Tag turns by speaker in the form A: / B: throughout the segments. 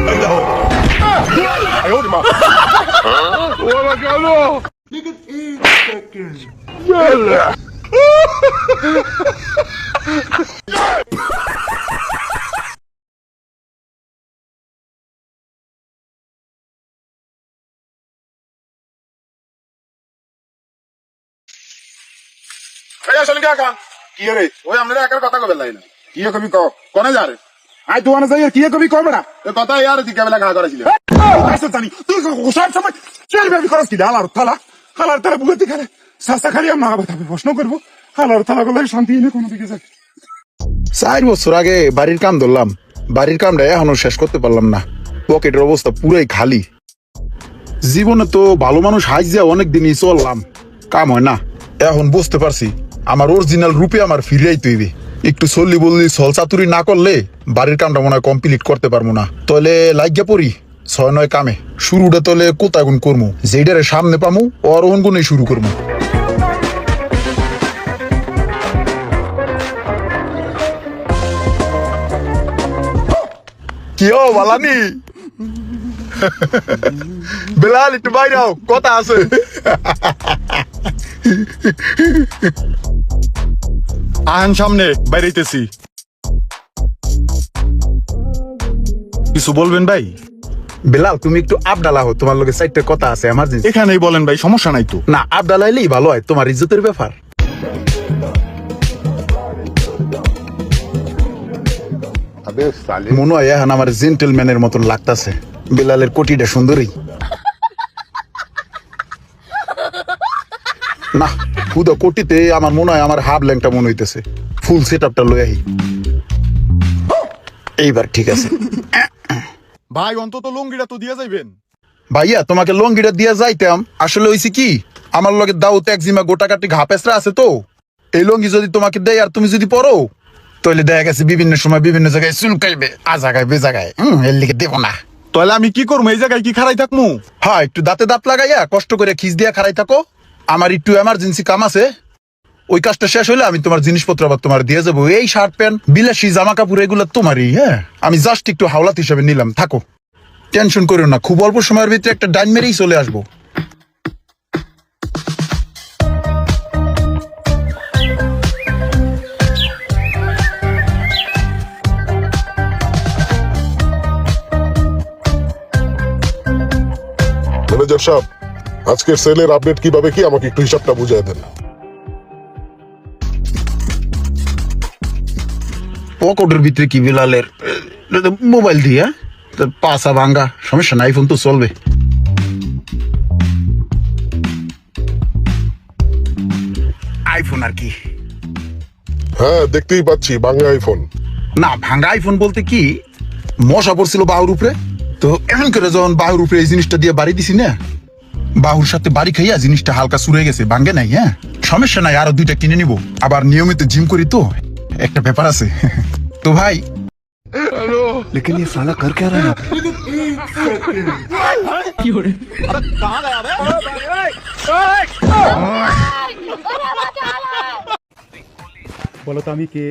A: 哎呦我的妈！我的天呐！耶了！এই
B: আসলে কাকা কি রে ওই আমরা একার কথা কবে লাইনা কি কবি ক কোনে যা রে আই দোয়ানে যাই কি কবি কবে না এ কথা ইয়ার দিকে বেলা গা করেছিল আইসো জানি তুই সব সময় চল বেবি করস কি হালার তালা বুগতি খালে সাসা খালি মা বাবা প্রশ্ন করব হালার তালা গলে শান্তি নেই কোনো দিকে যায়
C: 4 বছর আগে বাড়ির কাম ধরলাম বাড়ির কামটা এখনো শেষ করতে পারলাম না পকেটের অবস্থা পুরাই খালি জীবনে তো ভালো মানুষ হাইজা অনেক দিনই চললাম কাম হয় না এখন বুঝতে পারছি আমার অরিজিনাল রূপে আমার ফিরিয়াই তৈরি একটু চললি বললি ছল চাতুরি না করলে বাড়ির কামটা মনে হয় কমপ্লিট করতে পারবো না তাহলে লাগিয়া পড়ি 6-9 কামে শুরুটা তাহলে কোথায় গুণ করবো যেটারে সামনে পামু অরহন গুণে শুরু করবো কি ও বালানি বেলাল একটু বাইরে আও কথা আছে
D: আহেন সামনে বাইরেতেছি কিছু বলবেন ভাই
C: বেলাল তুমি একটু আবডালা হো তোমার লগে সাইডটা কথা আছে এমার্জেন্সি
D: এখানেই বলেন ভাই সমস্যা নাই তো
C: না আবডালা হইলেই ভালো হয় তোমার ইজ্জতের ব্যাপার
A: আবে সালে
C: মনে হয় এখন আমার জেন্টেলম্যানের মতন লাগতাছে বেলালের কোটিটা সুন্দরী না খুদা কোটিতে আমার মনে হয় আমার হাফ ল্যাংটা মনে হইতেছে ফুল সেট আপটা লই আহি এইবার ঠিক আছে
D: ভাই অন্তত লুঙ্গিটা তো দিয়ে যাইবেন
C: ভাইয়া তোমাকে লঙ্গিটা দিয়া যাইতাম আসলে হইছে কি আমার লগে দাউত একজিমা গোটা কাটি ঘাপেসরা আছে তো এই লঙ্গি যদি তোমাকে দেয় আর তুমি যদি পরো তাহলে দেখা গেছে বিভিন্ন সময় বিভিন্ন জায়গায় চুলকাইবে আ জায়গায় বে জায়গায় এর লিগে দেবো না
D: তাহলে আমি কি করবো এই জায়গায় কি খারাই থাকমু
C: হ্যাঁ একটু দাঁতে দাঁত লাগাইয়া কষ্ট করে খিস দিয়া খারাই থাকো আমার একটু এমার্জেন্সি কাম আছে ওই কাজটা শেষ হইলে আমি তোমার জিনিসপত্র আবার তোমার দিয়ে যাবো এই শার্ট প্যান্ট বিলাসী জামা কাপড় এগুলো তোমারই হ্যাঁ আমি জাস্ট একটু হাওলাত হিসাবে নিলাম থাকো টেনশন করো না খুব অল্প সময়ের ভিতরে একটা ডাইন মেরেই চলে আসবো
A: ম্যানেজার সাহেব আজকের সেলের আপডেট কিভাবে কি আমাকে একটু হিসাবটা বুঝিয়ে দেন
C: পকেটের ভিতরে কি বিলালের মোবাইল দিয়ে পাশা ভাঙ্গা সমস্যা নাই ফোন তো চলবে আইফোন আর কি
A: হ্যাঁ দেখতেই পাচ্ছি বাংলা আইফোন
C: না ভাঙ্গা আইফোন বলতে কি মশা পড়ছিল বাহুর উপরে তো এমন করে যখন বাহুর উপরে এই জিনিসটা দিয়ে বাড়ি দিছি না বাহুর সাথে বাড়ি খাইয়া জিনিসটা হালকা সুরে গেছে ভাঙ্গে নাই হ্যাঁ সমস্যা নাই আরো 2টা কিনে নিব আবার নিয়মিত জিম করি তো একটা ব্যাপার আছে তো ভাই
E: लेकिन ये साला कर क्या रहा है
F: বলো তো আমি কে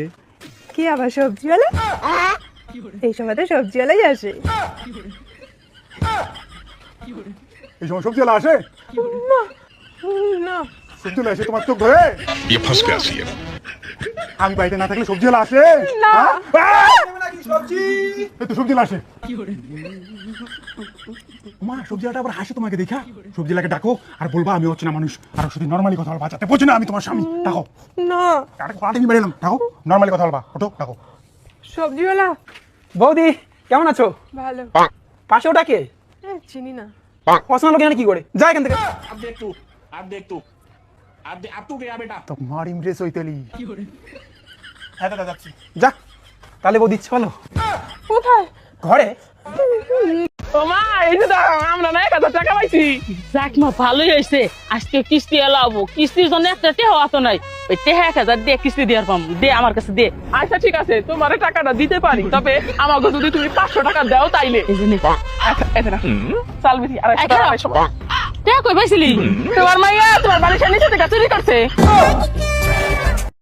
G: কি আবার সবজিওয়ালা এই সময় তো সবজিওয়ালাই আসে
F: এই সময় সবজিওয়ালা আসে
G: না
F: সবজিওয়ালা এসে তোমার চোখ ধরে আমি বাড়িতে না থাকলে সবজিওয়ালা আসে
G: না
F: এই তো সবজিওয়ালা আসে মা সবজিওয়ালাটা আবার হাসে তোমাকে দেখা সবজিওয়ালাকে ডাকো আর বলবা আমি হচ্ছে না মানুষ আর শুধু নর্মালি কথা বলবা যাতে বোঝে না আমি তোমার স্বামী ডাকো
G: না
F: পাঠিয়ে বেড়ে এলাম ডাকো নর্মালি কথা বলবা ওটো ডাকো
G: সবজিওয়ালা
H: বৌদি কেমন আছো
G: ভালো
H: পাশে ওটা কে
G: চিনি না
H: অসমান লোক এখানে কি করে যা এখান থেকে
F: তো মার ইমপ্রেস হইতেলি হ্যাঁ দাদা যাচ্ছি
H: যা তাহলে বৌদি ইচ্ছে ভালো
G: কোথায়
H: ঘরে
I: মা এই যে আমরা না 1000 টাকা পাইছি যাক মা ভালোই হয়েছে আজকে কিস্তি এলাবো কিস্তির জন্য একটা টেহা তো নাই ওই টেহা 1000 দিয়ে কিস্তি দেওয়ার পাম দে আমার কাছে দে
J: আচ্ছা ঠিক আছে তোমার টাকাটা দিতে পারি তবে আমাকে যদি তুমি 500 টাকা দাও তাইলে
I: এই যে নে
J: এতনা চাল বিধি 250 টাকা
I: টেহা কই পাইছিলি
J: তোমার মাইয়া তোমার বাড়ির নিচে থেকে চুরি করছে